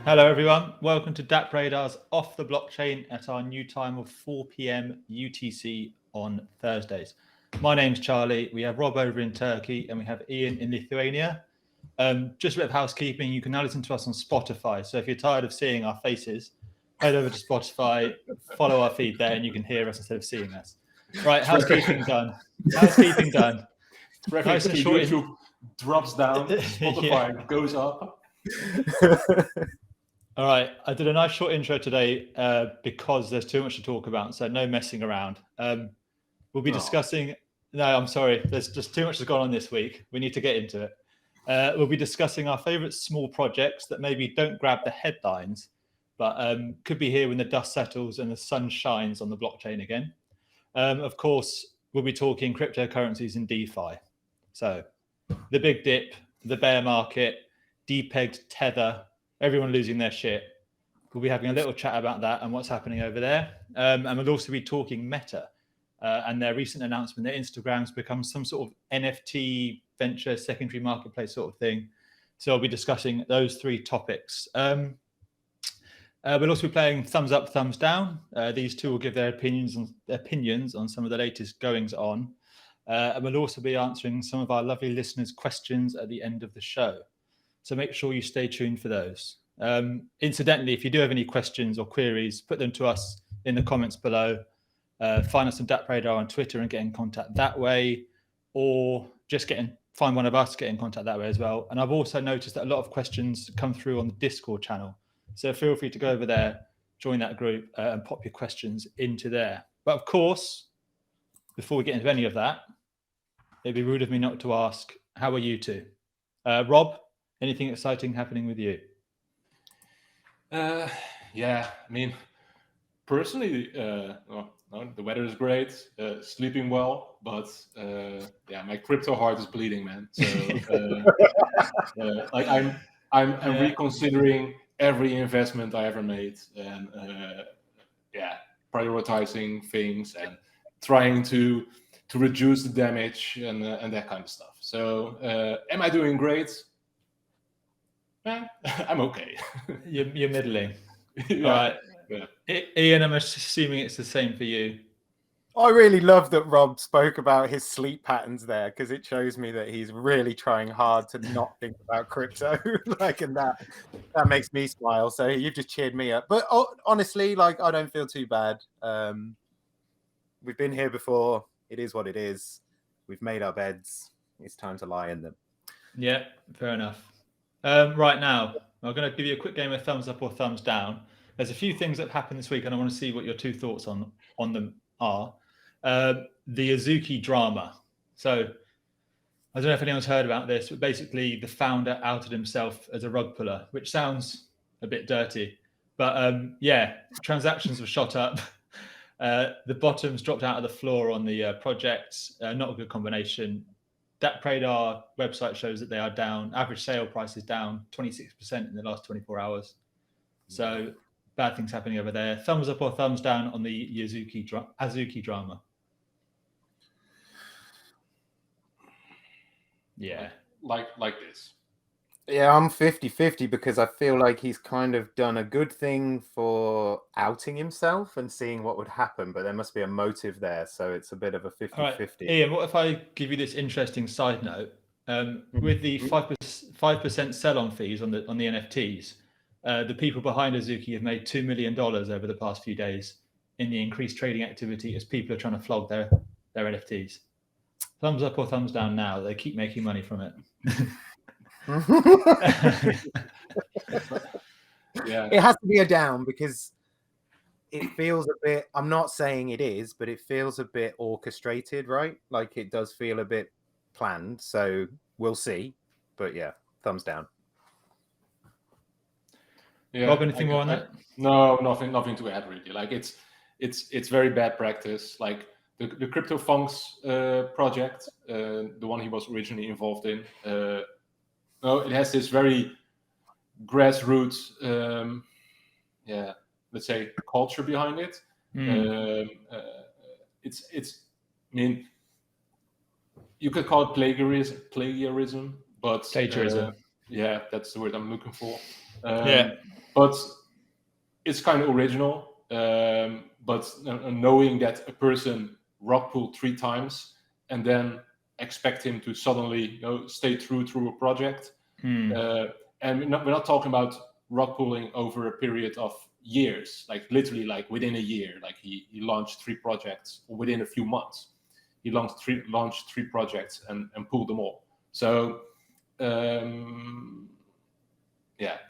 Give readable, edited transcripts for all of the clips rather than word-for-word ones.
Hello everyone, welcome to DappRadar's Off the Blockchain at our new time of 4 p.m. UTC on Thursdays. My name's Charlie, we have Rob over in Turkey and we have Ian in Lithuania. Just a bit of housekeeping, you can now listen to us on Spotify, so if you're tired of seeing our faces, head over to Spotify, follow our feed there and you can hear us instead of seeing us. Right, housekeeping done. Housekeeping done. Nice and short. YouTube drops down, Spotify goes up. All right, I did a nice short intro today because there's too much to talk about, so no messing around. We'll be discussing, no, I'm sorry, there's just too much has gone on this week. We need to get into it. We'll be discussing our favorite small projects that maybe don't grab the headlines, but could be here when the dust settles and the sun shines on the blockchain again. Of course, we'll be talking cryptocurrencies and DeFi. So the big dip, the bear market, depegged Tether, everyone losing their shit. We'll be having a little chat about that and what's happening over there. And we'll also be talking Metta and their recent announcement that Instagram's become some sort of NFT venture secondary marketplace sort of thing. So I'll be discussing those three topics. We'll also be playing thumbs up, thumbs down. These two will give their opinions on some of the latest goings on. And we'll also be answering some of our lovely listeners' questions at the end of the show. So make sure you stay tuned for those. Incidentally, if you do have any questions or queries, put them to us in the comments below. Find us on DappRadar on Twitter and get in contact that way, or just find one of us, get in contact that way as well. And I've also noticed that a lot of questions come through on the Discord channel. So feel free to go over there, join that group and pop your questions into there. But of course, before we get into any of that, it'd be rude of me not to ask, how are you two? Rob? Anything exciting happening with you? Yeah, I mean, personally, the weather is great, sleeping well, but yeah, my crypto heart is bleeding, man. So I'm reconsidering every investment I ever made, and yeah, prioritizing things and trying to reduce the damage and that kind of stuff. So, am I doing great? I'm okay. You're middling. Yeah. All right. Yeah. Ian, I'm assuming it's the same for you. I really love that Rob spoke about his sleep patterns there, because it shows me that he's really trying hard to not think about crypto. And that makes me smile. So you've just cheered me up. But honestly, I don't feel too bad. We've been here before. It is what it is. We've made our beds. It's time to lie in them. Yeah, fair enough. Right now, I'm going to give you a quick game of thumbs up or thumbs down. There's a few things that have happened this week, and I want to see what your two thoughts on them are. The Azuki drama. So I don't know if anyone's heard about this, but basically the founder outed himself as a rug puller, which sounds a bit dirty. But yeah, transactions have shot up. The bottoms dropped out of the floor on the project. Not a good combination. DappRadar website shows that they are down. Average sale price is down 26% in the last 24 hours. So bad things happening over there. Thumbs up or thumbs down on the Azuki drama? Yeah. Like this. Yeah, I'm 50-50 because I feel like he's kind of done a good thing for outing himself and seeing what would happen, but there must be a motive there. So it's a bit of a 50-50. Right. Ian, what if I give you this interesting side note? With the 5% sell-on fees on the NFTs, the people behind Azuki have made $2 million over the past few days in the increased trading activity as people are trying to flog their NFTs. Thumbs up or thumbs down now? They keep making money from it. Yeah, it has to be a down because it feels a bit, I'm not saying it is, but it feels a bit orchestrated, right? Like it does feel a bit planned. So we'll see. But yeah, thumbs down. Yeah, Rob, anything more on that? No, nothing to add really. Like it's very bad practice. Like the CryptoFunks project, the one he was originally involved in. No, it has this very grassroots, let's say, culture behind it. It's. I mean, you could call it plagiarism, but Plagiarism. yeah, that's the word I'm looking for. Yeah. But it's kind of original. But knowing that a person rug pulled 3 times and then expect him to suddenly stay true through a project, and we're not talking about rug pulling over a period of years, like literally like within a year. Like he launched 3 projects, or within a few months he launched three projects and pulled them all. So yeah,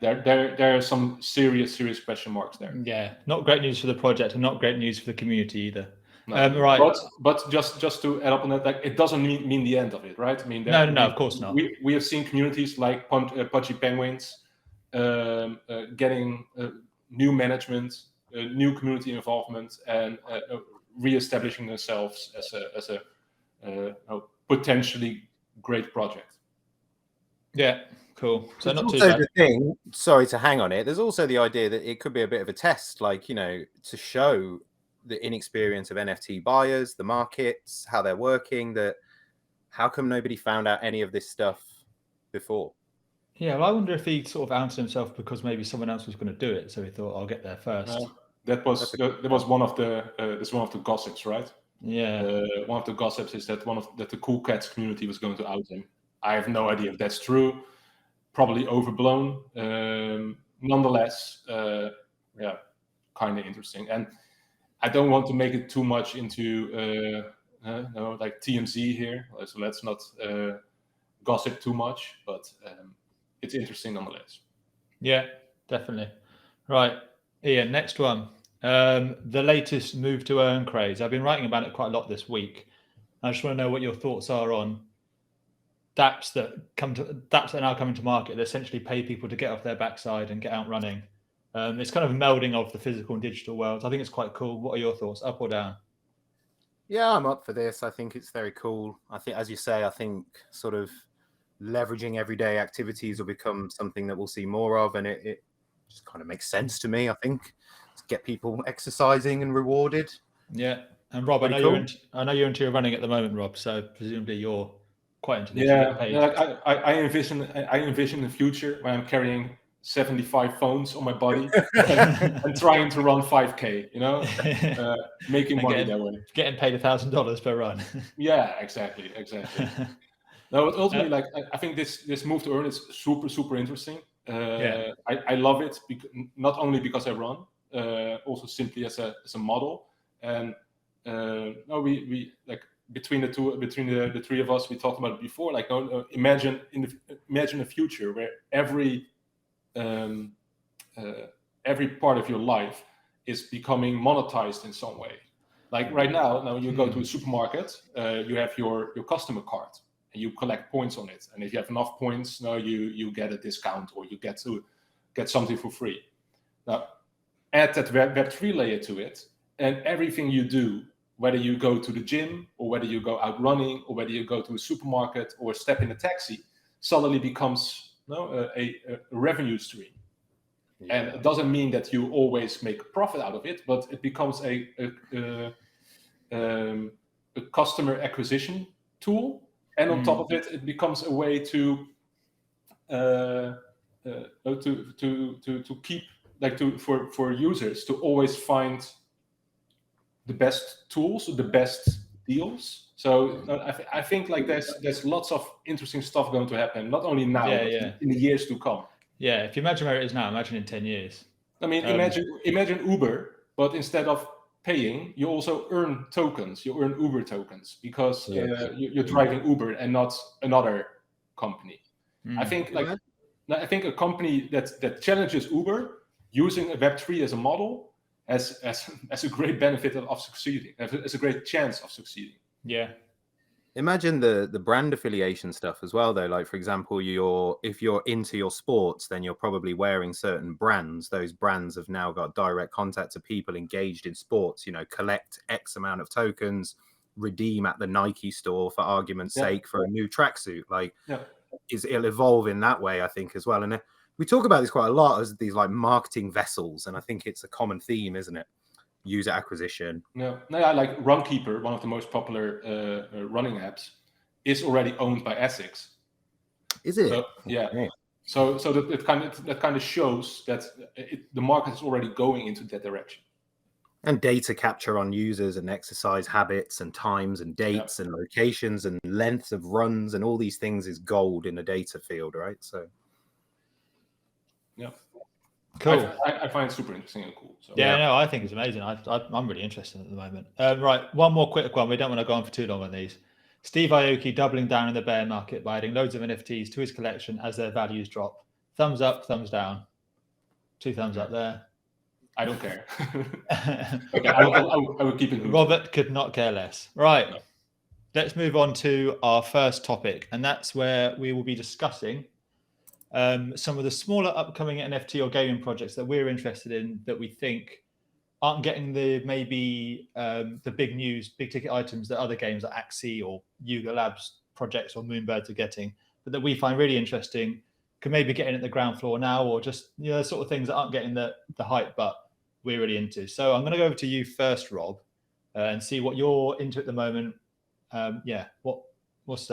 there are some serious question marks there. Yeah, not great news for the project and not great news for the community either. No. Right. But just to add up on that, like, it doesn't mean the end of it, right? I mean, No, of course not. We have seen communities like Pudgy Penguins getting new management, new community involvement, and re-establishing themselves as a potentially great project. Yeah, cool. So There's not too also bad. the thing, sorry to hang on it, there's also the idea that it could be a bit of a test, like, to show the inexperience of NFT buyers, the markets, how they're working, that how come nobody found out any of this stuff before? Yeah, well, I wonder if he sort of outed himself because maybe someone else was going to do it, so he thought, I'll get there first. That was one of the gossips, right? Yeah. One of the gossips is that that the Cool Cats community was going to out him. I have no idea if that's true. Probably overblown. Nonetheless, yeah, kind of interesting. And I don't want to make it too much into like TMZ here, so let's not gossip too much. But it's interesting nonetheless. Yeah, definitely. Right, Ian, next one. The latest move to earn craze. I've been writing about it quite a lot this week. I just want to know what your thoughts are on dapps that are now coming to market that essentially pay people to get off their backside and get out running. It's kind of a melding of the physical and digital worlds. I think it's quite cool. What are your thoughts, up or down? Yeah, I'm up for this. I think it's very cool. I think, as you say, I think sort of leveraging everyday activities will become something that we'll see more of, and it just kind of makes sense to me, I think, to get people exercising and rewarded. Yeah. And Rob, I know you're into your running at the moment, Rob, so presumably you're quite into this. Yeah, I envision the future when I'm carrying 75 phones on my body and trying to run 5K, making money that way. Getting paid $1,000 per run. Yeah, exactly. No, but ultimately, like, I think this move to earn is super interesting. I love it, not only because I run, also simply as a model. And we like between the 3 of us, we talked about it before. Like, imagine a future where every part of your life is becoming monetized in some way. Like right now you go to a supermarket, you have your customer card, and you collect points on it. And if you have enough points, you get a discount, or you get something for free. Now, add that Web3 layer to it, and everything you do, whether you go to the gym, or whether you go out running, or whether you go to a supermarket or step in a taxi, suddenly becomes a revenue stream. Yeah. And it doesn't mean that you always make a profit out of it, but it becomes a customer acquisition tool. And on top of it, it becomes a way to keep, like, for users to always find the best tools, the best deals. So I think like there's lots of interesting stuff going to happen, not only now, but in the years to come. Yeah, if you imagine where it is now, imagine in 10 years. I mean, imagine Uber, but instead of paying, you also earn tokens. You earn Uber tokens because you're driving Uber and not another company. I think a company that challenges Uber using a Web3 as a model has a great benefit of succeeding, has a great chance of succeeding. Yeah. Imagine the brand affiliation stuff as well, though. Like, for example, if you're into your sports, then you're probably wearing certain brands. Those brands have now got direct contact to people engaged in sports. Collect X amount of tokens, redeem at the Nike store, for argument's sake, for a new tracksuit. Like, it'll evolve in that way, I think, as well. And we talk about this quite a lot as these like marketing vessels, and I think it's a common theme, isn't it? user acquisition. No, yeah, like Runkeeper, one of the most popular running apps, is already owned by Essex. Is it? So, yeah. Okay. So that kind of shows that the market is already going into that direction. And data capture on users and exercise habits and times and dates and locations and lengths of runs and all these things is gold in the data field, right? So, yeah, Cool. I find it super interesting and cool. So. Yeah, no, I think it's amazing. I'm really interested at the moment. Right, one more quick one. We don't want to go on for too long on these. Steve Aoki doubling down in the bear market by adding loads of NFTs to his collection as their values drop. Thumbs up, thumbs down. 2 thumbs up there. I don't care. Okay, I will keep it. Robert could not care less. Right. No. Let's move on to our first topic, and that's where we will be discussing some of the smaller upcoming NFT or gaming projects that we're interested in that we think aren't getting the the big news, big ticket items that other games like Axie or Yuga Labs projects or Moonbirds are getting, but that we find really interesting, can maybe get in at the ground floor now, or just sort of things that aren't getting the hype, but we're really into. So I'm going to go over to you first, Rob, and see what you're into at the moment. What's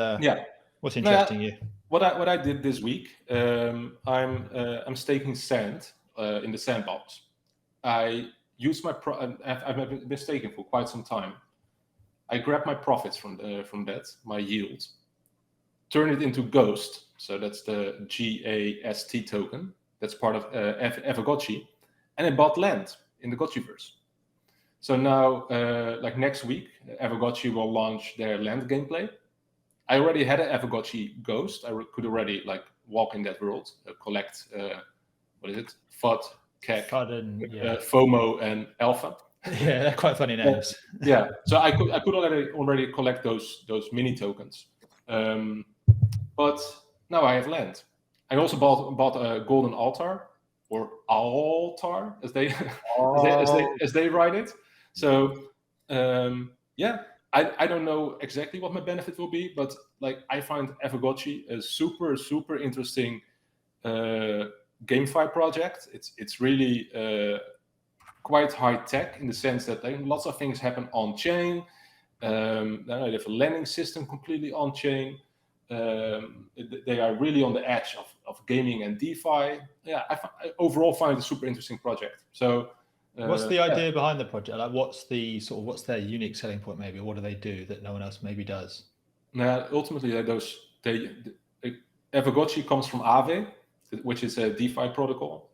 interesting you? What I did this week, I'm staking sand in the sandbox. I used I've been staking for quite some time. I grabbed my profits from that, my yield, turn it into Ghost. So that's the GAST token. That's part of Evagotchi, and I bought land in the Gotchiverse. So now, like next week, Evagotchi will launch their land gameplay. I already had an Evagotchi Ghost. I could already like walk in that world, collect what is it? FUD, KEK, FOMO, and Alpha. Yeah, they're quite funny names. Yeah, so I could already collect those mini tokens, but now I have land. I also bought a golden altar, or altar as they as they write it. So I don't know exactly what my benefit will be, but like I find Evagotchi a super interesting GameFi project. It's really quite high tech in the sense that lots of things happen on chain. They have a lending system completely on chain. They are really on the edge of gaming and DeFi. Yeah, I overall find it a super interesting project. So. What's the idea behind the project? Like, what's their unique selling point? Maybe what do they do that no one else maybe does? Now, ultimately, Evagotchi comes from Aave, which is a DeFi protocol.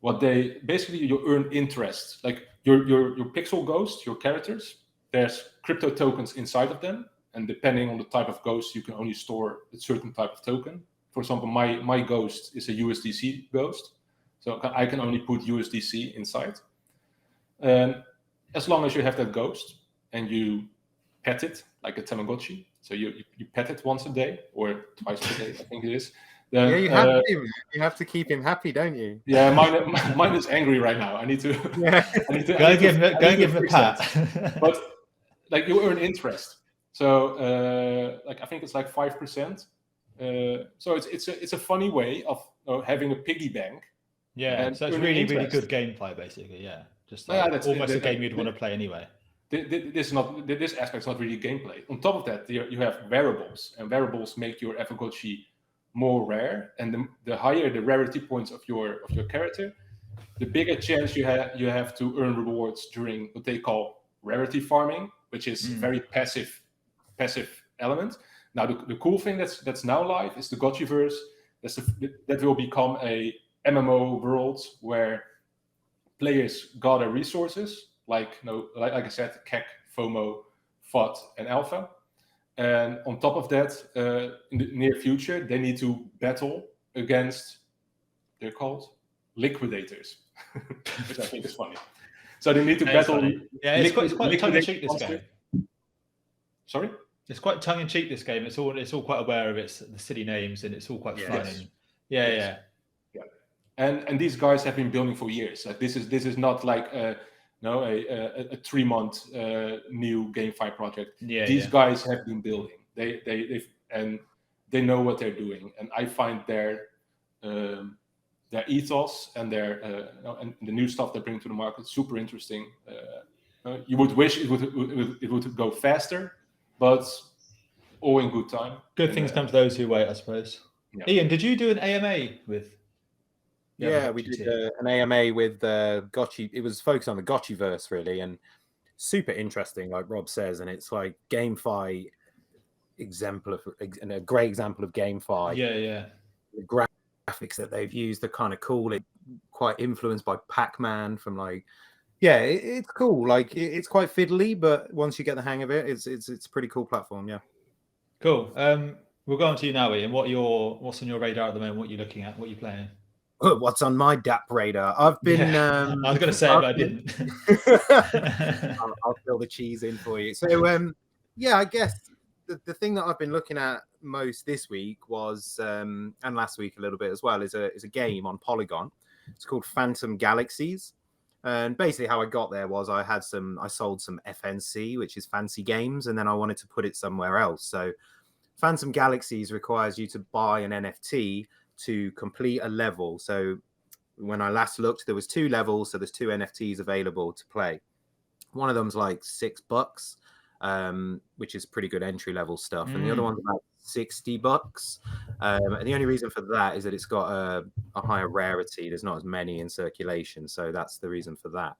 What they basically you earn interest, like your pixel ghost, your characters. There's crypto tokens inside of them, and depending on the type of ghost, you can only store a certain type of token. For example, my ghost is a USDC ghost. So I can only put USDC inside. As long as you have that ghost and you pet it like a Tamagotchi. So you pet it once a day or twice a day, I think it is. Then, yeah, you have to keep him happy, don't you? Yeah, mine is angry right now. I need to. Yeah. Go and give him a pat. But like you earn interest. So like I think it's like 5%. So it's a funny way of having a piggy bank. Yeah, so it's really good gameplay, basically. Yeah, just like almost a game you'd want to play anyway. This aspect's not really gameplay. On top of that, you have variables, and variables make your Evagotchi more rare. And the higher the rarity points of your character, the bigger chance you have to earn rewards during what they call rarity farming, which is very passive element. Now the cool thing that's now live is the Gotchiverse. That will become a MMO world where players gather resources like I said, KEK, FOMO, FUD, and Alpha. And on top of that, in the near future, they need to battle against, they're called liquidators, which I think is funny. So they need to battle. Yeah, it's quite tongue-in-cheek, this game. Sorry? It's quite tongue-in-cheek, this game. It's all quite aware of the city names, and it's all quite fun. Yes. And these guys have been building for years. Like this is not like a 3-month new GameFi project. These guys have been building. They know what they're doing, and I find their ethos and their and the new stuff they bring to the market, super interesting. You would wish it would go faster, but all in good time. Good things come to those who wait, I suppose. Yeah. Ian, did you do an AMA with? Yeah, we did an AMA with Gotchi. It was focused on the Gotchiverse, really, and super interesting, like Rob says, and it's like GameFi exemplar and a great example of GameFi. Yeah. The graphics that they've used are kind of cool. It's quite influenced by Pac-Man from like, yeah, it's cool. Like it's quite fiddly, but once you get the hang of it, it's a pretty cool platform. Yeah. Cool. We'll go on to you now, Ian. What's on your radar at the moment? What are you looking at? What are you playing? What's on my DappRadar? I've been. I was going to say it, but I didn't. I'll fill the cheese in for you. So, yeah, I guess the thing that I've been looking at most this week was, and last week a little bit as well, is a game on Polygon. It's called Phantom Galaxies. And basically, how I got there was I sold some FNC, which is fancy games, and then I wanted to put it somewhere else. So, Phantom Galaxies requires you to buy an NFT to complete a level. So when I last looked, there was 2 levels, so there's 2 NFTs available to play. One of them's like $6, which is pretty good entry level stuff, and the other one's about $60. And the only reason for that is that it's got a higher rarity. There's not as many in circulation, so that's the reason for that.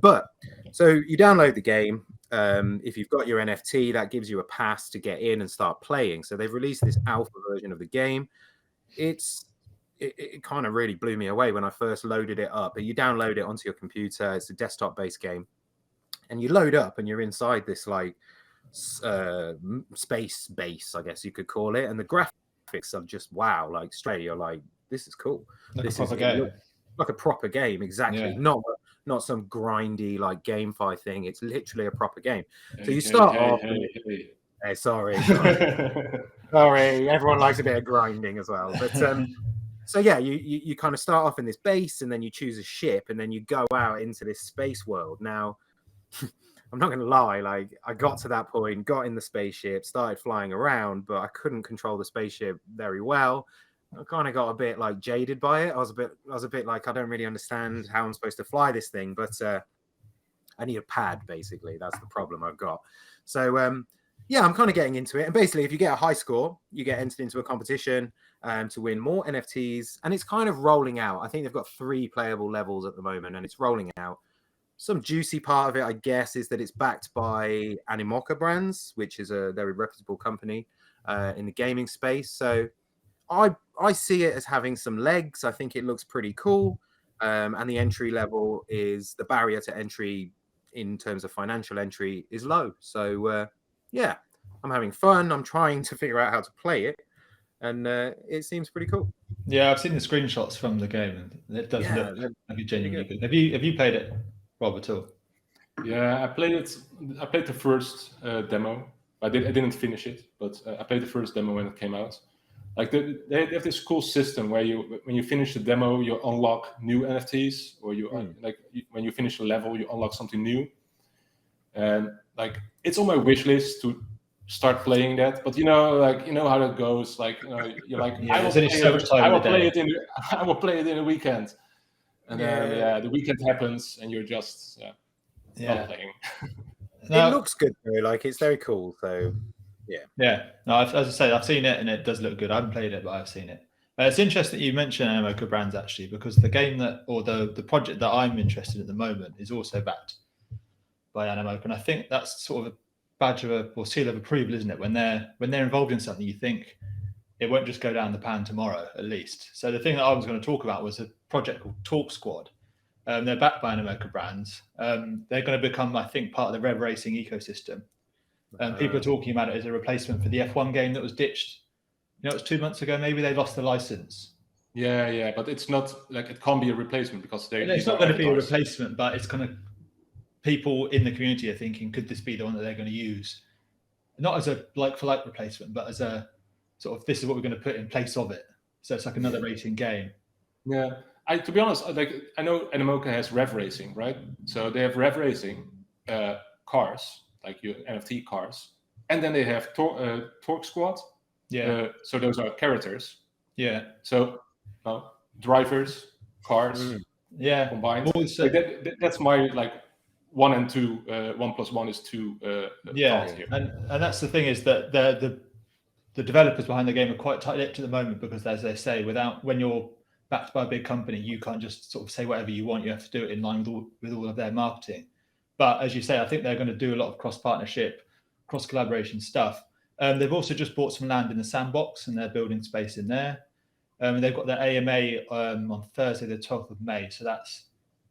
But so you download the game. If you've got your NFT, that gives you a pass to get in and start playing. So they've released this alpha version of the game. It kind of really blew me away when I first loaded it up. You download it onto your computer. It's a desktop-based game, and you load up, and you're inside this like space base, I guess you could call it. And the graphics are just wow! Like straight, you're like, this is cool. This is like a proper game, exactly. Yeah. Not some grindy like GameFi thing. It's literally a proper game. So you start off. Hey, sorry. Sorry, everyone likes a bit of grinding as well. But so yeah, you kind of start off in this base, and then you choose a ship, and then you go out into this space world. Now, I'm not going to lie, like I got to that point, got in the spaceship, started flying around, but I couldn't control the spaceship very well. I kind of got a bit like jaded by it. I was a bit like, I don't really understand how I'm supposed to fly this thing, but I need a pad, basically. That's the problem I've got. So yeah, I'm kind of getting into it. And basically, if you get a high score, you get entered into a competition to win more NFTs. And it's kind of rolling out. I think they've got 3 playable levels at the moment, and it's rolling out. Some juicy part of it, I guess, is that it's backed by Animoca Brands, which is a very reputable company in the gaming space. So I see it as having some legs. I think it looks pretty cool. And the entry level is, the barrier to entry in terms of financial entry is low. So yeah, I'm having fun. I'm trying to figure out how to play it, and it seems pretty cool. Yeah, I've seen the screenshots from the game, and it does look like a genuinely good. Have you played it, Rob, at all? Yeah, I played it. I played the first demo. I didn't finish it, but I played the first demo when it came out. Like they have this cool system where when you finish the demo, you unlock new NFTs, or when you finish a level, you unlock something new. And like, it's on my wish list to start playing that, but you know how that goes. Like, you're like, I will play it in a weekend, and then the weekend happens, and you're just not playing. It looks good though. Like, it's very cool. So yeah. No, as I say, I've seen it, and it does look good. I haven't played it, but I've seen it. It's interesting that you mentioned Animoca Brands, actually, because the game the project that I'm interested in at the moment is also backed by Animoca, and I think that's sort of a badge or seal of approval, isn't it? When they're involved in something, you think it won't just go down the pan tomorrow, at least. So the thing that I was going to talk about was a project called Talk Squad. They're backed by Animoca Brands. They're going to become, I think, part of the Rev Racing ecosystem. People are talking about it as a replacement for the F1 game that was ditched. It was 2 months ago. Maybe they lost the license. Yeah, but it's not like it can't be a replacement because it's not going to be a replacement, but it's kind of, people in the community are thinking, could this be the one that they're going to use? Not as a like-for-like replacement, but as a sort of, this is what we're going to put in place of it. So it's like another racing game. Yeah. To be honest, I know Animoca has Rev Racing, right? So they have Rev Racing cars, like your NFT cars. And then they have Talk Squad. Yeah. So those are characters. Yeah. So, no. drivers, cars Yeah, combined. more so, That's my like 1 and 2. 1 plus 1 is 2. yeah, thought here. and that's the thing, is that the developers behind the game are quite tight-lipped at the moment, because, as they say, when you're backed by a big company, you can't just sort of say whatever you want. You have to do it in line with all of their marketing. But as you say, I think they're going to do a lot of cross-partnership, cross-collaboration stuff. They've also just bought some land in the sandbox, and they're building space in there. They've got their AMA on Thursday, the 12th of May. So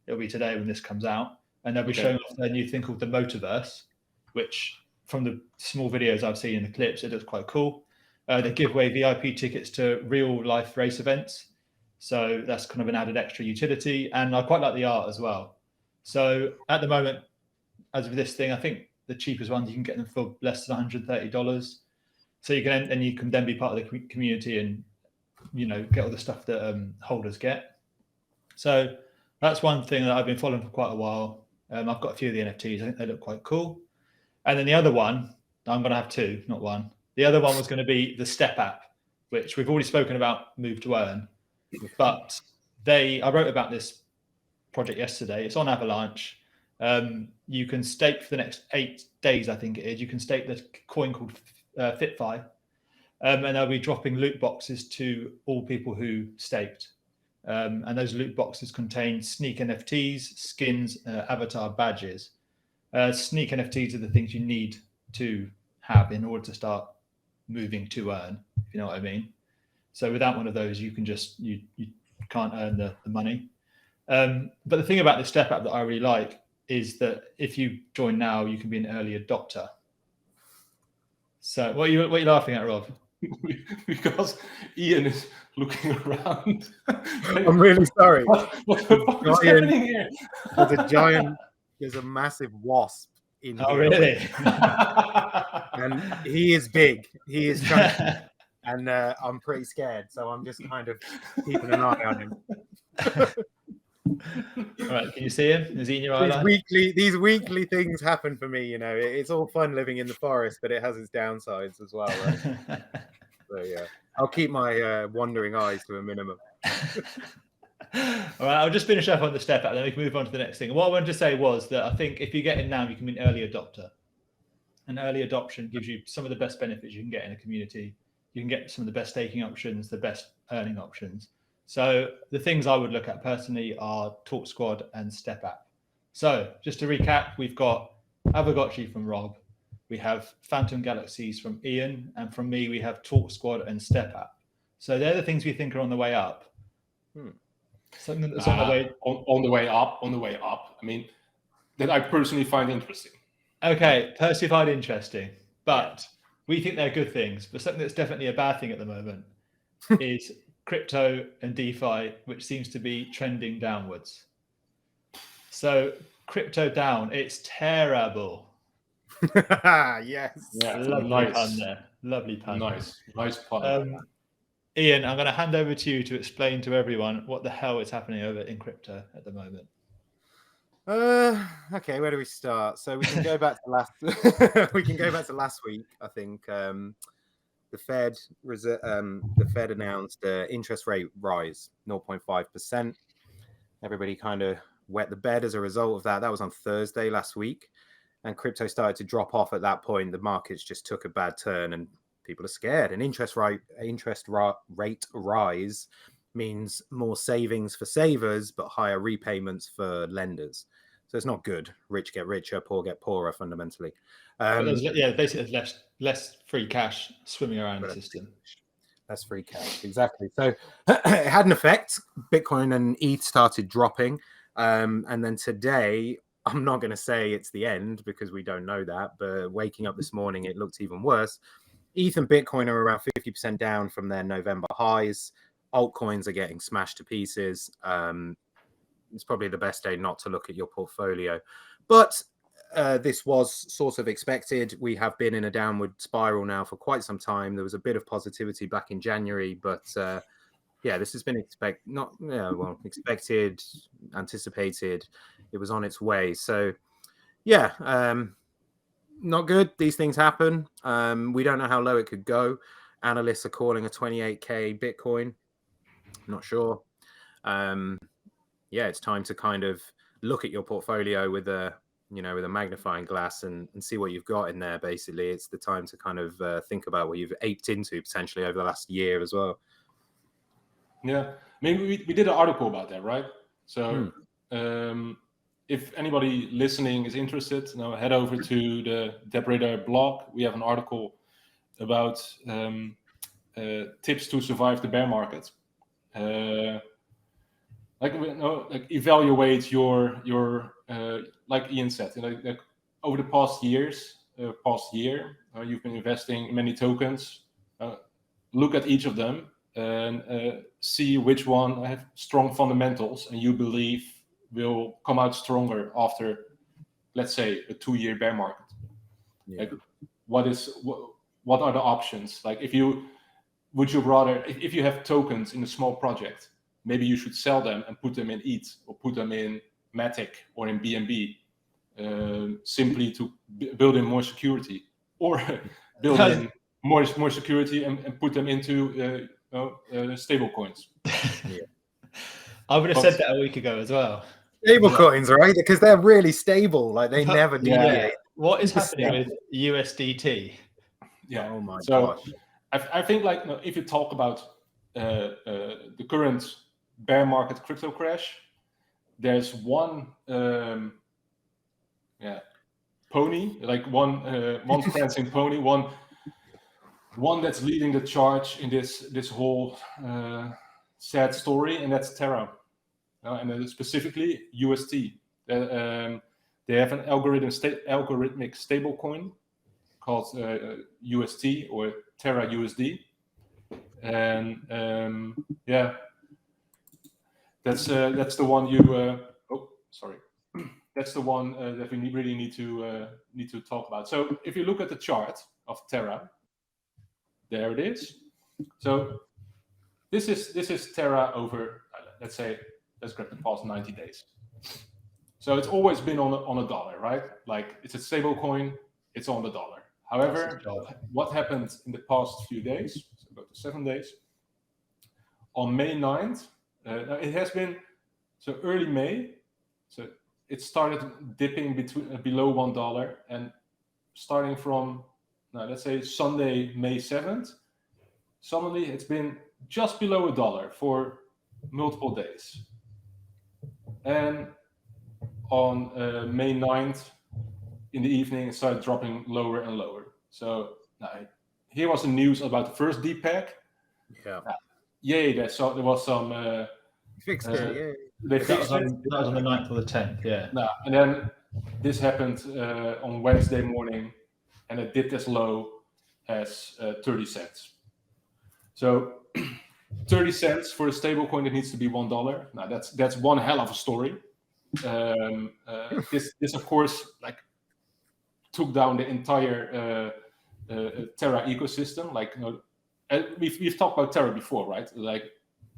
it'll be today when this comes out. And they'll be showing off their new thing called the Motorverse, which, from the small videos I've seen in the clips, it looks quite cool. They give away VIP tickets to real life race events. So that's kind of an added extra utility. And I quite like the art as well. So at the moment, as with this thing, I think the cheapest ones, you can get them for less than $130. So you can then be part of the community and, get all the stuff that holders get. So that's one thing that I've been following for quite a while. I've got a few of the NFTs. I think they look quite cool. And then the other one, I'm going to have two, not one. The other one was going to be the Step app, which we've already spoken about, Move to Earn. But I wrote about this project yesterday. It's on Avalanche. You can stake for the next 8 days, I think it is. You can stake the coin called FitFi. And they'll be dropping loot boxes to all people who staked. And those loot boxes contain sneak NFTs, skins, avatar badges. Sneak NFTs are the things you need to have in order to start moving to earn, if you know what I mean. So without one of those, you can't earn the money. But the thing about this Step app that I really like is that if you join now, you can be an early adopter. So what are you laughing at, Rob? Because Ian is looking around. I'm really sorry. What the fuck is happening here? There's a massive wasp in here. Oh, really? And he is big. He is chunky. And I'm pretty scared. So I'm just kind of keeping an eye on him. All right, can you see him? Is he in your eye line? These weekly things happen for me, It's all fun living in the forest, but it has its downsides as well, right? So yeah, I'll keep my wandering eyes to a minimum. All right, I'll just finish up on the Step app, then we can move on to the next thing. What I wanted to say was that I think if you get in now, you can be an early adopter. And early adoption gives you some of the best benefits you can get in a community. You can get some of the best staking options, the best earning options. So the things I would look at personally are Talk Squad and Step app. So just to recap, we've got Avogotchi from Rob. We have Phantom Galaxies from Ian. And from me, we have Talk Squad and Step app. So they're the things we think are on the way up. Something that's on the way on the way up. I mean, that I personally find interesting. Okay, personally find interesting, but we think they're good things. But something that's definitely a bad thing at the moment is crypto and DeFi, which seems to be trending downwards. So crypto down, it's TERRAble. Yes. Yeah, Lovely pun there. Lovely pun. Nice pun. Ian, I'm going to hand over to you to explain to everyone what the hell is happening over in crypto at the moment. Okay, where do we start? So we can go back to last. Last week. I think the Fed announced interest rate rise 0.5%. Everybody kind of wet the bed as a result of that. That was on Thursday last week, and crypto started to drop off at that point. The markets just took a bad turn, and people are scared. An interest rate rise means more savings for savers, but higher repayments for lenders. So it's not good. Rich get richer, poor get poorer, fundamentally. Basically there's less free cash swimming around the system. Less free cash, exactly. So it had an effect. Bitcoin and ETH started dropping. And then today, I'm not going to say it's the end because we don't know that, but waking up this morning, it looked even worse. ETH and Bitcoin are around 50% down from their November highs. Altcoins are getting smashed to pieces. It's probably the best day not to look at your portfolio. But this was sort of expected. We have been in a downward spiral now for quite some time. There was a bit of positivity back in January, but this has been expected, anticipated. It was on its way. So, not good. These things happen. We don't know how low it could go. Analysts are calling a 28K Bitcoin. Not sure. yeah, it's time to kind of look at your portfolio with a magnifying glass and see what you've got in there. Basically, it's the time to kind of think about what you've aped into potentially over the last year as well. Yeah, I mean, we did an article about that, right? So if anybody listening is interested, head over to the DappRadar blog. We have an article about tips to survive the bear market. Like evaluate your like Ian said, like over the past year, you've been investing in many tokens. Look at each of them and see which one have strong fundamentals and you believe will come out stronger after, let's say, a 2-year bear market. Yeah. Like, what are the options? Like, would you rather, if you have tokens in a small project, maybe you should sell them and put them in ETH or put them in Matic or in BNB, simply to build in more security, or build in more security and put them into stable coins. Yeah. I would have said that a week ago as well. Stable coins, right? Because they're really stable. Like they never deviate. Yeah. What is happening with USDT? Yeah. Oh my so gosh. I think like if you talk about the current bear market crypto crash, there's one pony, like one prancing pony, one that's leading the charge in this whole sad story, and that's Terra, and specifically UST. They have an algorithmic stablecoin called UST or Terra USD, and that's the one you. That's the one that we really need to talk about. So if you look at the chart of Terra, there it is. So this is Terra over, let's grab the past 90 days. So it's always been on a dollar, right? Like it's a stable coin, it's on the dollar. However, what happened in the past few days, so go to 7 days, on May 9th, it has been, so early May, so it started dipping below $1, and starting from, let's say Sunday, May 7th, suddenly it's been just below $1 for multiple days. And on May 9th, in the evening, it started dropping lower and lower. So here was the news about the first DPEG. Yeah. Yay, there was some... fixed it, yeah. They fixed it. That was on the 9th or the 10th, yeah. And then this happened on Wednesday morning, and it dipped as low as 30 cents. So 30 cents for a stable coin that needs to be $1. Now that's one hell of a story. This of course like took down the entire Terra ecosystem. Like we've talked about Terra before, right? Like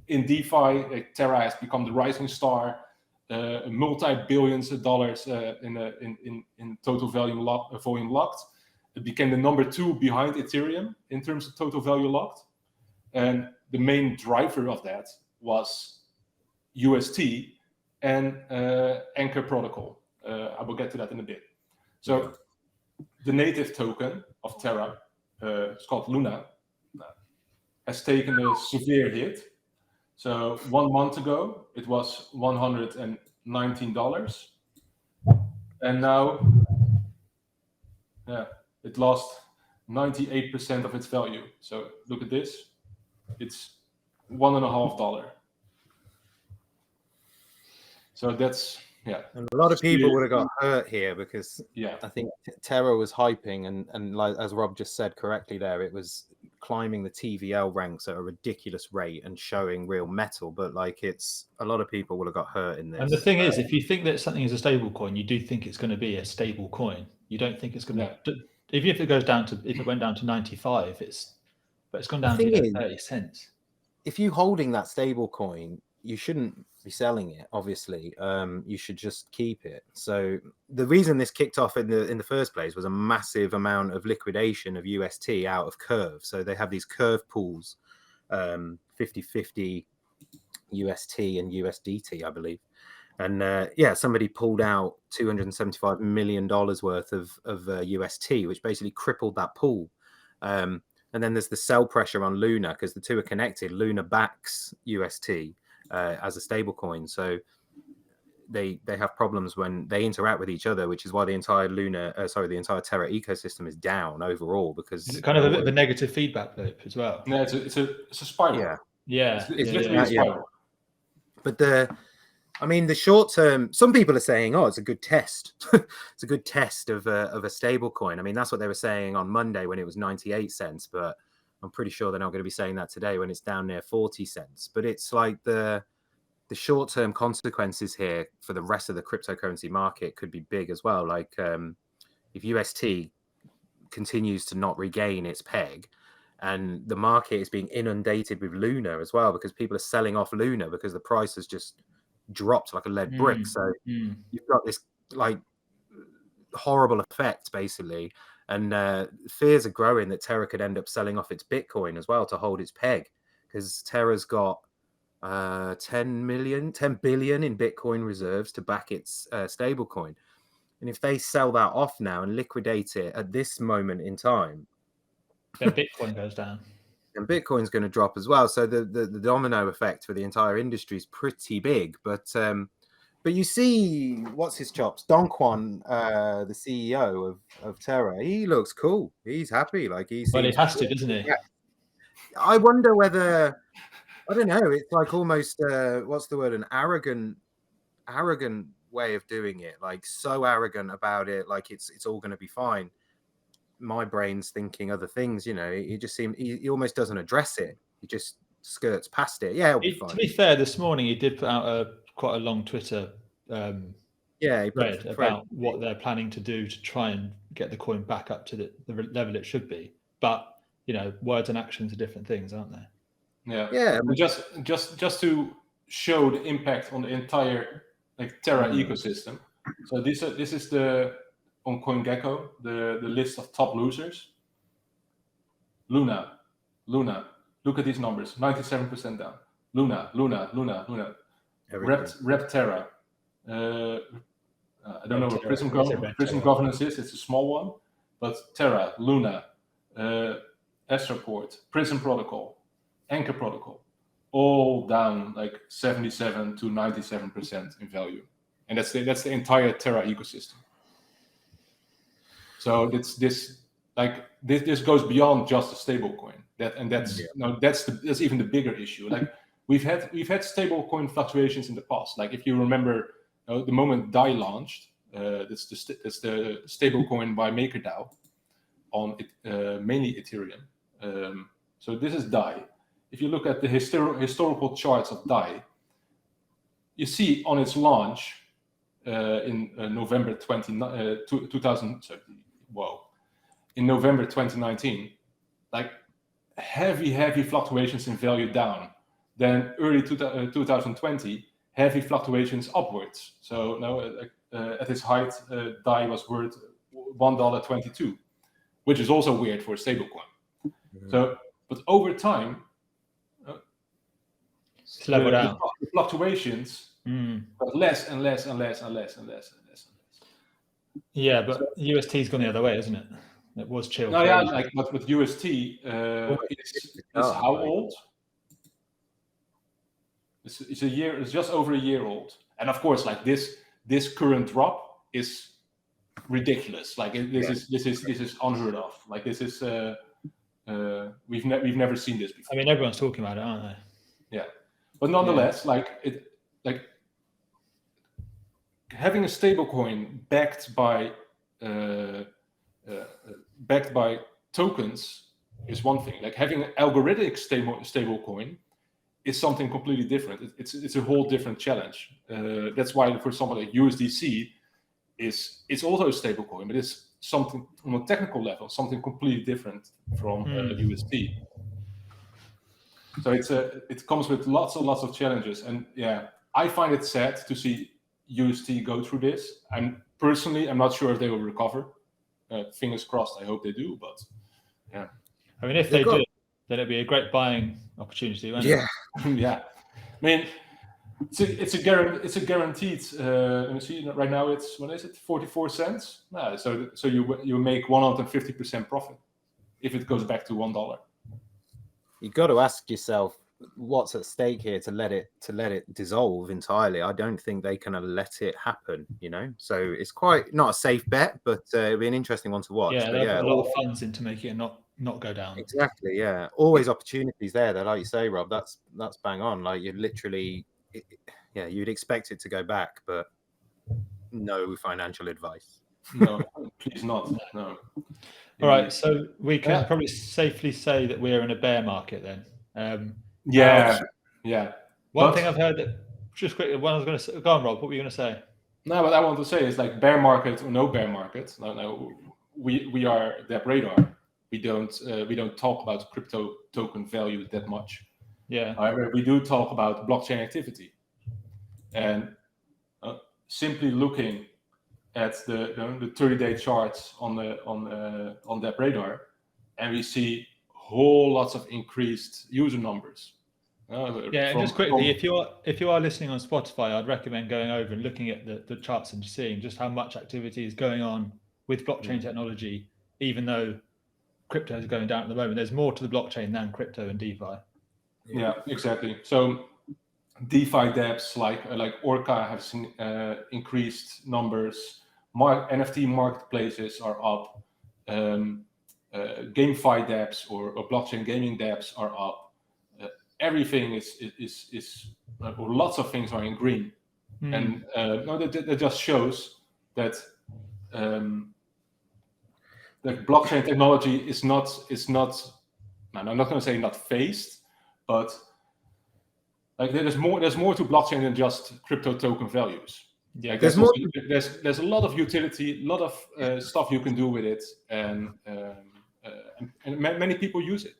in DeFi, Terra has become the rising star, multi-billions of dollars in total volume locked. It became the number 2 behind Ethereum in terms of total value locked. And the main driver of that was UST and Anchor Protocol. I will get to that in a bit. So the native token of Terra, it's called Luna, has taken a severe hit. So 1 month ago, it was $119. And now, it lost 98% of its value. So look at this. It's $1.50. So that's, And a lot of people would have got hurt here because I think Terra was hyping and like, as Rob just said correctly there, it was climbing the TVL ranks at a ridiculous rate and showing real metal. But like a lot of people would have got hurt in this. And the thing is, if you think that something is a stable coin, you do think it's going to be a stable coin. You don't think it's going to. If it went down to 95, it's gone down to 30 cents. If you're holding that stable coin, you shouldn't be selling it, obviously. You should just keep it. So the reason this kicked off in the first place was a massive amount of liquidation of UST out of Curve. So they have these Curve pools, 50-50, UST and USDT, I believe. And somebody pulled out $275 million worth of UST, which basically crippled that pool. And then there's the sell pressure on Luna because the two are connected. Luna backs UST as a stable coin. So they have problems when they interact with each other, which is why the entire the entire Terra ecosystem is down overall, because it's kind of a bit of a negative feedback loop as well. Yeah, it's a spiral. Yeah. It's literally a spiral. But the short term, some people are saying, oh, it's a good test. It's a good test of a stable coin. I mean, that's what they were saying on Monday when it was 98 cents, but I'm pretty sure they're not going to be saying that today when it's down near 40 cents. But it's like the short-term consequences here for the rest of the cryptocurrency market could be big as well. Like if UST continues to not regain its peg, and the market is being inundated with Luna as well, because people are selling off Luna because the price has just dropped like a lead brick. So you've got this like horrible effect basically, and fears are growing that Terra could end up selling off its Bitcoin as well to hold its peg, because Terra's got 10 billion in Bitcoin reserves to back its stable coin. And if they sell that off now and liquidate it at this moment in time, then Bitcoin goes down. And Bitcoin's going to drop as well. So the domino effect for the entire industry is pretty big. But you see, what's his chops? Don Kwon, the CEO of Terra, he looks cool. He's happy. Like he has to, doesn't he? Yeah. I wonder whether, I don't know, it's like almost what's the word? An arrogant way of doing it. Like so arrogant about it, like it's all going to be fine. My brain's thinking other things, he just he almost doesn't address it. He just skirts past it. Yeah, it'll be fine. To be fair, this morning he did put out quite a long Twitter thread about what they're planning to do to try and get the coin back up to the level it should be. But words and actions are different things, aren't they? Yeah. Just to show the impact on the entire Terra ecosystem. So this is on CoinGecko, the list of top losers. Luna. Look at these numbers: 97% down. Luna. Rep Terra. I don't know what Prism Governance is. It's a small one, but Terra, Luna, S-Report, Prism Protocol, Anchor Protocol, all down like 77 to 97% in value, and that's the entire Terra ecosystem. So this goes beyond just a stable coin. That's even the bigger issue. Like we've had stable coin fluctuations in the past. Like if you remember, the moment DAI launched, that's the stable coin by MakerDAO on mainly Ethereum. So this is DAI. If you look at the historical charts of DAI, you see on its launch in November 2019, like heavy fluctuations in value down. Then early 2020, heavy fluctuations upwards. So now at its height, DAI was worth $1.22, which is also weird for a stablecoin. Mm-hmm. So, but over time, the fluctuations got less and less and less and less and less and less and less. Yeah, but UST's gone the other way, isn't it? It was chill. No, yeah, but with UST, it's how old? It's a year. It's just over a year old, and of course, like this current drop is ridiculous. Like this is unheard of. Like this is we've never seen this before. I mean, everyone's talking about it, aren't they? Yeah, but nonetheless, having a stable coin backed by tokens is one thing. Like having an algorithmic stable coin is something completely different. It's a whole different challenge. That's why, for example, like USDC it's also a stable coin, but it's something on a technical level, something completely different from USD. So it comes with lots and lots of challenges, and yeah, I find it sad to see USD go through this. I'm not sure if they will recover. Fingers crossed. I hope they do, but yeah. I mean, if they do, then it'd be a great buying opportunity, wouldn't it? Yeah. I mean, It's a guaranteed. Let me see. Right now, it's what is it? 44 cents. No, so you make 150% profit if it goes back to $1. You've got to ask yourself what's at stake here to let it dissolve entirely. I don't think they can let it happen. So it's quite not a safe bet, but it'll be an interesting one to watch. Yeah, But they yeah, put a lot of funds into making it not go down. Exactly. Yeah, always opportunities there. That, like you say, Rob, that's bang on. Like you literally, you'd expect it to go back, but no financial advice. No, please not. No. All right, so we can probably safely say that we're in a bear market then. Yeah. One thing I've heard that just quickly, what I was going to say. Go on, Rob. What were you going to say? No, what I want to say is like bear market or no bear market. No, we are DappRadar. We don't talk about crypto token value that much. Yeah. However, we do talk about blockchain activity, and simply looking at the 30-day charts on DappRadar, and we see whole lots of increased user numbers. And just quickly, if you are listening on Spotify, I'd recommend going over and looking at the charts and seeing just how much activity is going on with blockchain technology, even though crypto is going down at the moment. There's more to the blockchain than crypto and DeFi. Yeah, exactly. So DeFi dapps like Orca have seen increased numbers. NFT marketplaces are up. GameFi dapps or blockchain gaming dapps are up. Everything is or lots of things are in green, and that just shows that the blockchain technology is not. I'm not going to say not phased, but like there's more to blockchain than just crypto token values. Yeah, like there's a lot of utility, a lot of stuff you can do with it, and many people use it.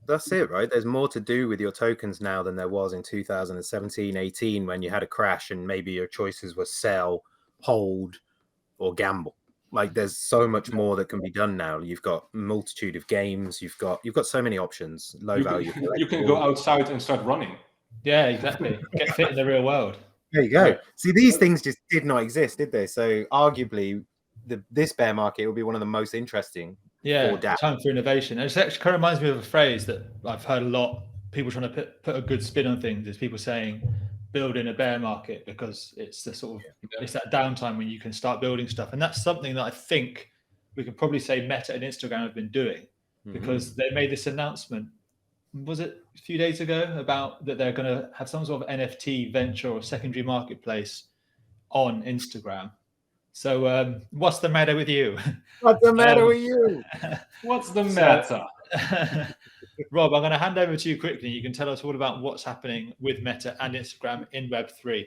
That's it, right? There's more to do with your tokens now than there was in 2017, 18, when you had a crash and maybe your choices were sell, hold, or gamble. Like there's so much more that can be done now. You've got a multitude of games. You've got so many options. Low value. You can go outside and start running. Yeah, exactly. Get fit in the real world. There you go. Yeah. See, these things just did not exist, did they? So arguably, this bear market will be one of the most interesting. Yeah, time for innovation. And it actually kind of reminds me of a phrase that I've heard a lot. People trying to put a good spin on things is people saying, build in a bear market, because it's the sort of it's that downtime when you can start building stuff. And that's something that I think we can probably say Meta and Instagram have been doing, because they made this announcement, was it a few days ago, about that they're going to have some sort of NFT venture or secondary marketplace on Instagram. So what's the matter with you? What's the matter with you? What's the matter? Rob, I'm going to hand over to you quickly. You can tell us all about what's happening with Meta and Instagram in Web3.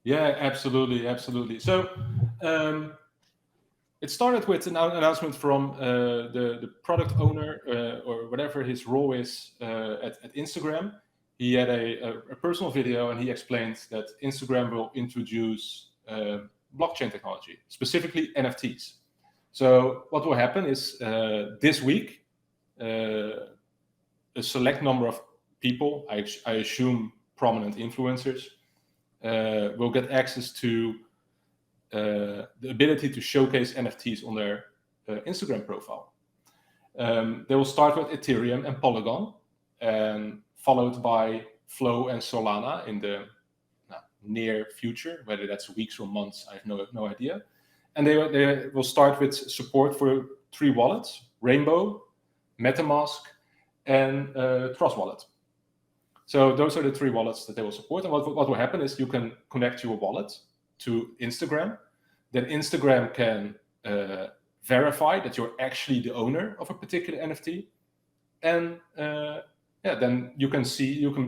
Yeah, absolutely. So it started with an announcement from the product owner or whatever his role is at Instagram. He had a personal video, and he explained that Instagram will introduce blockchain technology, specifically NFTs. So what will happen is this week, a select number of people, I assume prominent influencers, will get access to the ability to showcase NFTs on their Instagram profile. They will start with Ethereum and Polygon, and followed by Flow and Solana in the near future. Whether that's weeks or months, I have no idea. And they will start with support for 3 wallets: Rainbow, MetaMask, and Trust Wallet. So those are the 3 wallets that they will support. And what will happen is you can connect your wallet to Instagram. Then Instagram can verify that you're actually the owner of a particular NFT. And then you can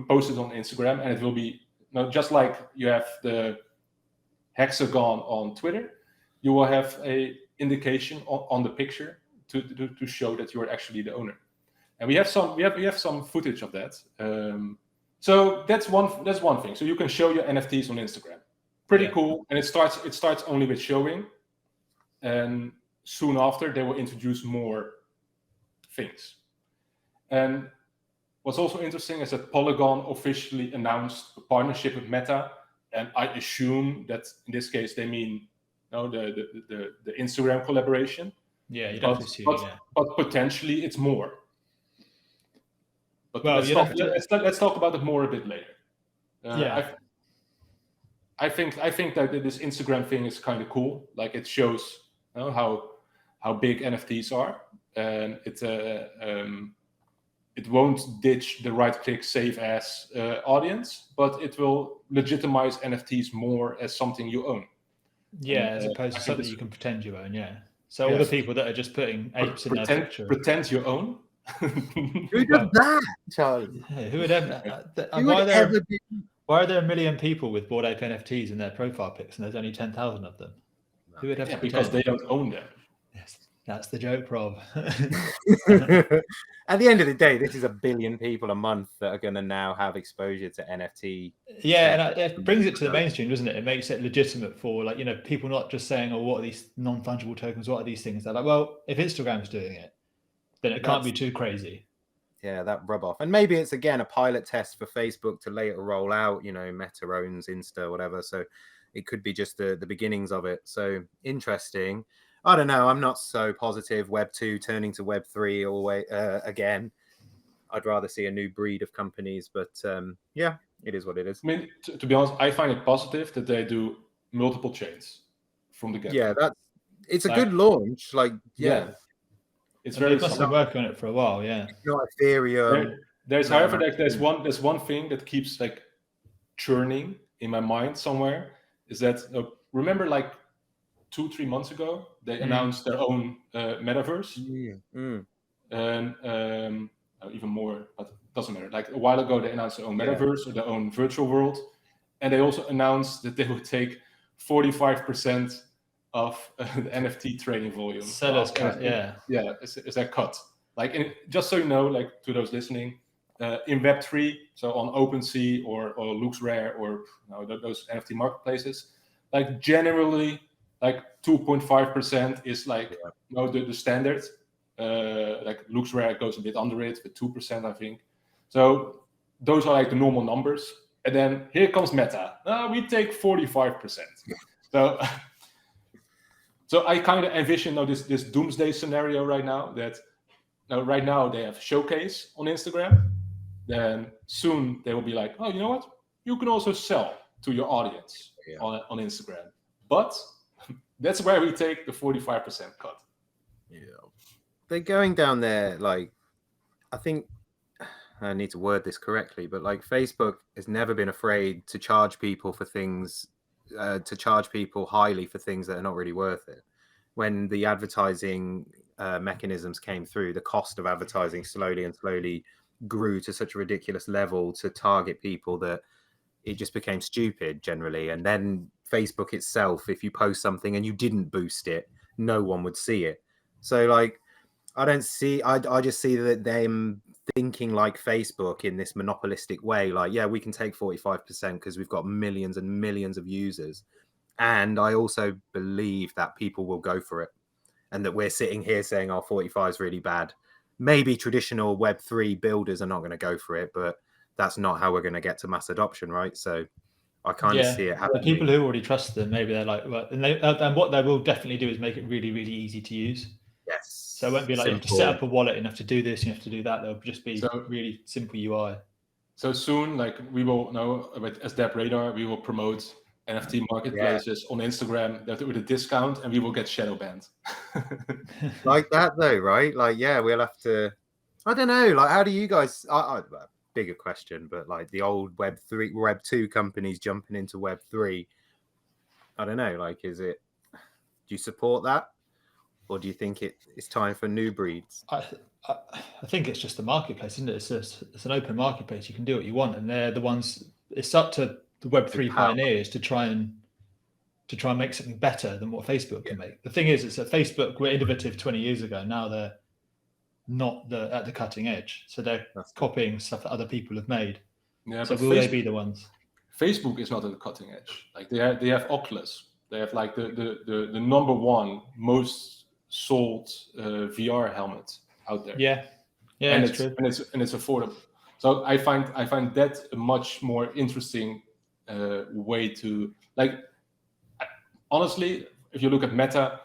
post it on Instagram, and it will be just like you have the hexagon on Twitter. You will have a indication on the picture to show that you are actually the owner. And we have some footage of that. So that's one thing. So you can show your NFTs on Instagram. Pretty cool. And it starts only with showing, and soon after they will introduce more things. And what's also interesting is that Polygon officially announced a partnership with Meta, and I assume that in this case they mean the Instagram collaboration. Yeah, you'd have to assume, yeah. But potentially it's more. But well, let's talk about it more a bit later. Yeah. I think that this Instagram thing is kind of cool. Like it shows how big NFTs are, and it won't ditch the right-click save as audience, but it will legitimize NFTs more as something you own. Yeah, as opposed to something you can pretend you own. Yeah. So all the people that are just putting apes in their picture, pretend you own. Who does that, Charlie? Who would ever? Why are there 1 million people with Bored Ape NFTs in their profile pics, and there's only 10,000 of them? Who would ever? Yeah, because they don't own them. Yes, that's the joke, Rob. At the end of the day, this is 1 billion people a month that are going to now have exposure to NFT. Yeah, and it brings it to the mainstream, doesn't it? It makes it legitimate for, like, people not just saying, "Oh, what are these non-fungible tokens? What are these things?" They're like, "Well, if Instagram's doing it, then it can't be too crazy." Yeah, that rub off. And maybe it's, again, a pilot test for Facebook to later roll out. Meta owns Insta, whatever. So it could be just the beginnings of it. So interesting. I don't know. I'm not so positive. Web 2 turning to Web 3 all the way again. I'd rather see a new breed of companies. But yeah, it is what it is. I mean, to be honest, I find it positive that they do multiple chains from the get-go. Yeah, it's a good launch. Like, yeah. It's very. They must have been working on it for a while. Yeah. Not Ethereum. However, there's one thing that keeps like churning in my mind somewhere, is that remember, like 2-3 months ago they announced their own metaverse, and even more, but it doesn't matter. Like a while ago they announced their own metaverse or their own virtual world, and they also announced that they would take 45% of the NFT trading volume. Sellers cut, is that cut? Like, just so you know, like to those listening, in Web3, so on OpenSea or LooksRare or those NFT marketplaces, like generally, like 2.5% is like the standard. Like LooksRare goes a bit under it with 2%, I think. So those are like the normal numbers. And then here comes Meta. We take 45%. So I kind of envision this doomsday scenario right now, that right now they have showcase on Instagram. Then soon they will be like, oh, you know what? You can also sell to your audience on Instagram. But that's where we take the 45% cut. Yeah. They're going down there, like, I think I need to word this correctly, but like Facebook has never been afraid to charge people for things, to charge people highly for things that are not really worth it. When the advertising mechanisms came through, the cost of advertising slowly grew to such a ridiculous level to target people that it just became stupid generally. And then Facebook itself, if you post something and you didn't boost it, no one would see it. So like, I just see that them thinking like Facebook in this monopolistic way, like, yeah, we can take 45% because we've got millions and millions of users. And I also believe that people will go for it, and that we're sitting here saying, oh, 45 is really bad. Maybe traditional Web3 builders are not going to go for it, but that's not how we're going to get to mass adoption, right? So I kind of see it happening. The people who already trust them, maybe they're like, well, and what they will definitely do is make it really, really easy to use. Yes. So it won't be like you have to set up a wallet, you have to do this, you have to do that. They'll just be really simple UI. So soon, like we will know, as DappRadar, we will promote NFT marketplaces on Instagram with a discount, and we will get shadow banned. Like that though, right? Like, yeah, we'll have to, I don't know, like, how do you guys, bigger question, but like the old Web 2 companies jumping into Web 3, I don't know, like, do you support that? Or do you think it's time for new breeds? I think it's just the marketplace, isn't it? It's an open marketplace. You can do what you want, and they're the ones. It's up to the Web3 pioneers to try and make something better than what Facebook can make. The thing is, it's that Facebook were innovative 20 years ago. Now they're not at the cutting edge, so they're copying stuff that other people have made. Yeah, so will they be the ones? Facebook is not at the cutting edge. Like they have Oculus. They have like the number one most sold VR helmet out there. Yeah, and it's it's true. and it's affordable. So I find that a much more interesting way to, like, honestly, if you look at Meta,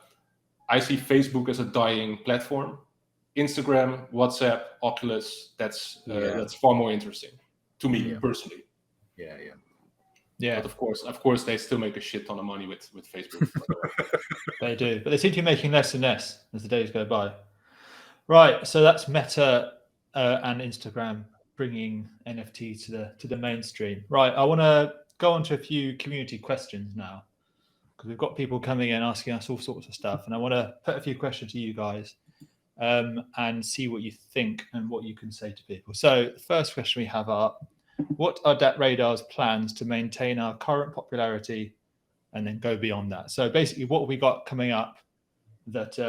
I see Facebook as a dying platform. Instagram, WhatsApp, Oculus, that's far more interesting to me personally. Yeah. But of course, they still make a shit ton of money with Facebook. They do, but they seem to be making less and less as the days go by. Right, so that's Meta and Instagram bringing NFT to the mainstream. Right, I want to go on to a few community questions now, because we've got people coming in asking us all sorts of stuff, and I want to put a few questions to you guys and see what you think and what you can say to people. So the first question we have are, what are DappRadar's plans to maintain our current popularity and then go beyond that? So basically, what have we got coming up that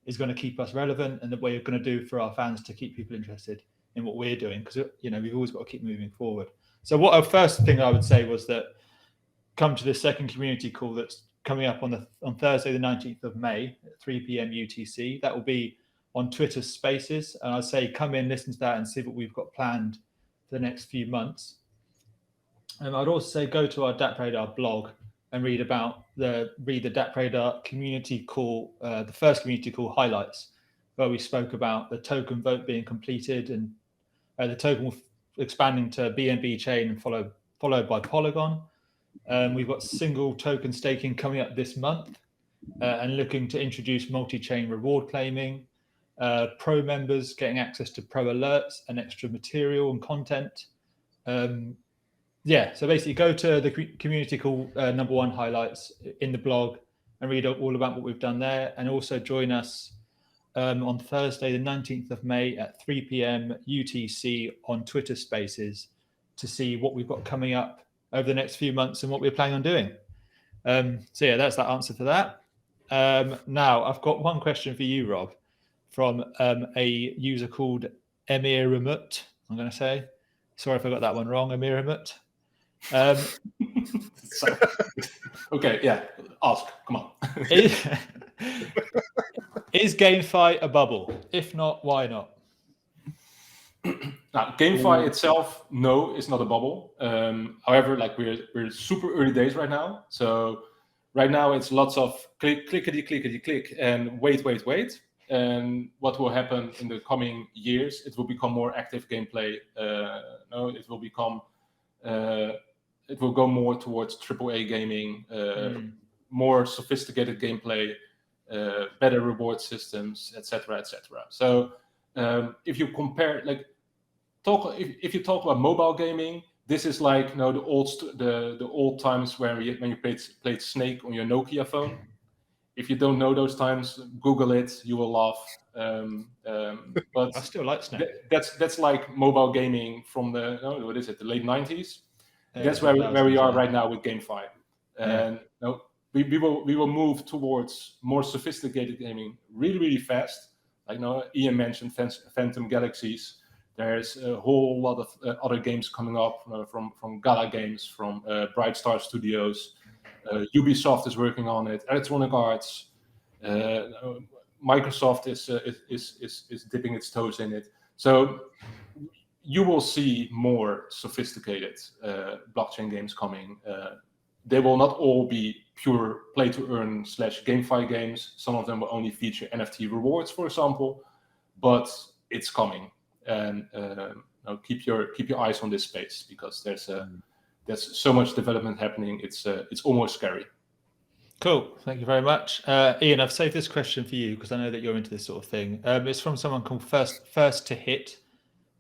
is going to keep us relevant, and that we're going to do for our fans to keep people interested in what we're doing? Because, you know, we've always got to keep moving forward. So what our first thing I would say was that come to the second community call that's coming up on Thursday, the 19th of May at 3 p.m. UTC. That will be on Twitter Spaces. And I'd say come in, listen to that, and see what we've got planned for the next few months. And I'd also say go to our DappRadar blog and read the DappRadar community call, the first community call highlights, where we spoke about the token vote being completed and the token expanding to BNB chain and followed by Polygon. We've got single token staking coming up this month and looking to introduce multi-chain reward claiming, pro members getting access to pro alerts and extra material and content. So basically go to the community call #1 highlights in the blog and read all about what we've done there, and also join us on Thursday the 19th of May at 3 p.m. UTC on Twitter Spaces to see what we've got coming up over the next few months and what we're planning on doing. So yeah, that's that answer for that. Now I've got one question for you, Rob, from a user called Emir Ramut. I'm going to say, sorry if I got that one wrong, Emir Ramut. Okay, yeah, ask, come on. Is GameFi a bubble? If not, why not? Now, GameFi itself, no, it's not a bubble. However, like we're super early days right now. So right now it's lots of clickety, and wait. And what will happen in the coming years? It will become more active gameplay. It will go more towards AAA gaming, more sophisticated gameplay, better reward systems, etc., etc. So if you compare, if you talk about mobile gaming, this is like the old times when you played Snake on your Nokia phone. If you don't know those times, Google it. You will laugh. But I still like Snake. That's like mobile gaming from the late 90s. That's where we are right now with GameFi, and we will move towards more sophisticated gaming really fast. Like Ian mentioned Phantom Galaxies. There's a whole lot of other games coming up from Gala Games, from Bright Star Studios. Ubisoft is working on it. Electronic Arts, Microsoft is dipping its toes in it. So you will see more sophisticated blockchain games coming. They will not all be pure play-to-earn / GameFi games. Some of them will only feature NFT rewards, for example. But it's coming, and keep your eyes on this space, because there's so much development happening. It's almost scary. Cool. Thank you very much. Ian, I've saved this question for you because I know that you're into this sort of thing. It's from someone called First to Hit.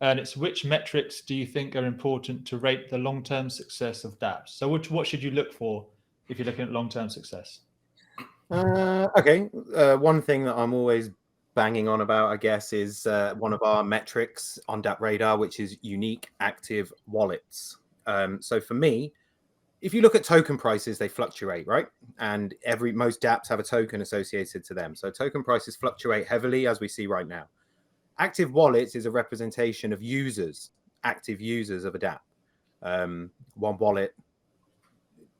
And it's, which metrics do you think are important to rate the long-term success of dapps? So what should you look for if you're looking at long-term success? Okay. One thing that I'm always banging on about, I guess, is one of our metrics on DappRadar, which is unique active wallets. So for me, if you look at token prices, they fluctuate, right? And most dapps have a token associated to them. So token prices fluctuate heavily, as we see right now. Active wallets is a representation of active users of a dapp. One wallet.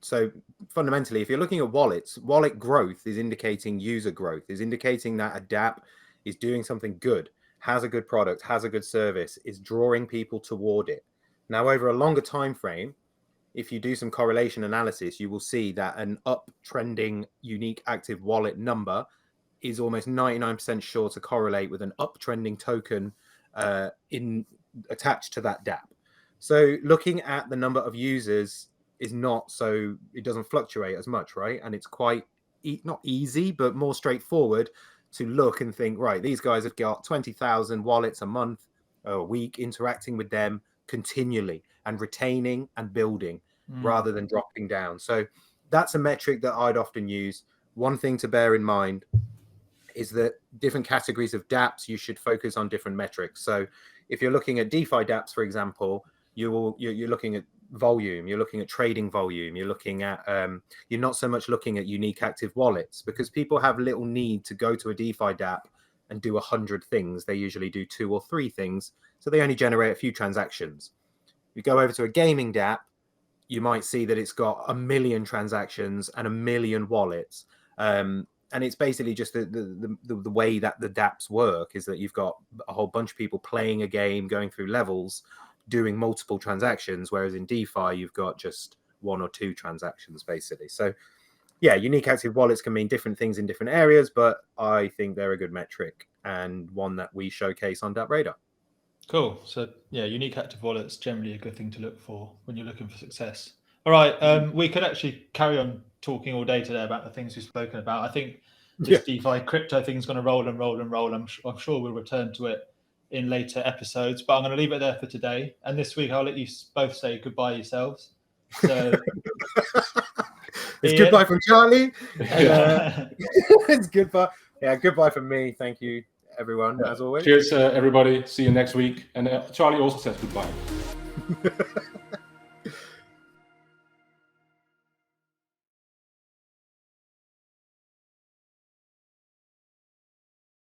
So fundamentally, if you're looking at wallets, wallet growth is indicating user growth, is indicating that a dapp is doing something good, has a good product, has a good service, is drawing people toward it. Now, over a longer time frame, if you do some correlation analysis, you will see that an uptrending unique active wallet number is almost 99% sure to correlate with an uptrending token attached to that DApp. So looking at the number of users is not so, it doesn't fluctuate as much, right? And it's quite not easy, but more straightforward to look and think, right, these guys have got 20,000 wallets a month or a week, interacting with them continually and retaining and building rather than dropping down. So that's a metric that I'd often use. One thing to bear in mind is that different categories of dapps, you should focus on different metrics. So if you're looking at DeFi dapps, for example, you're looking at volume, you're looking at trading volume, you're looking at you're not so much looking at unique active wallets, because people have little need to go to a DeFi dapp and do 100 things. They usually do 2 or 3 things, so they only generate a few transactions. You go over to a gaming dapp, you might see that it's got 1 million transactions and 1 million wallets. And it's basically just the way that the dapps work is that you've got a whole bunch of people playing a game, going through levels, doing multiple transactions, whereas in DeFi, you've got just 1 or 2 transactions, basically. So, yeah, unique active wallets can mean different things in different areas, but I think they're a good metric and one that we showcase on DappRadar. Cool. So, yeah, unique active wallets generally a good thing to look for when you're looking for success. All right, we could actually carry on talking all day today about the things we've spoken about. I think this DeFi crypto thing is going to roll and roll and roll. I'm sure we'll return to it in later episodes, but I'm going to leave it there for today. And this week, I'll let you both say goodbye yourselves. So it's goodbye from Charlie. It's goodbye. Yeah, goodbye from me. Thank you, everyone, as always. Cheers, everybody. See you next week. And Charlie also says goodbye.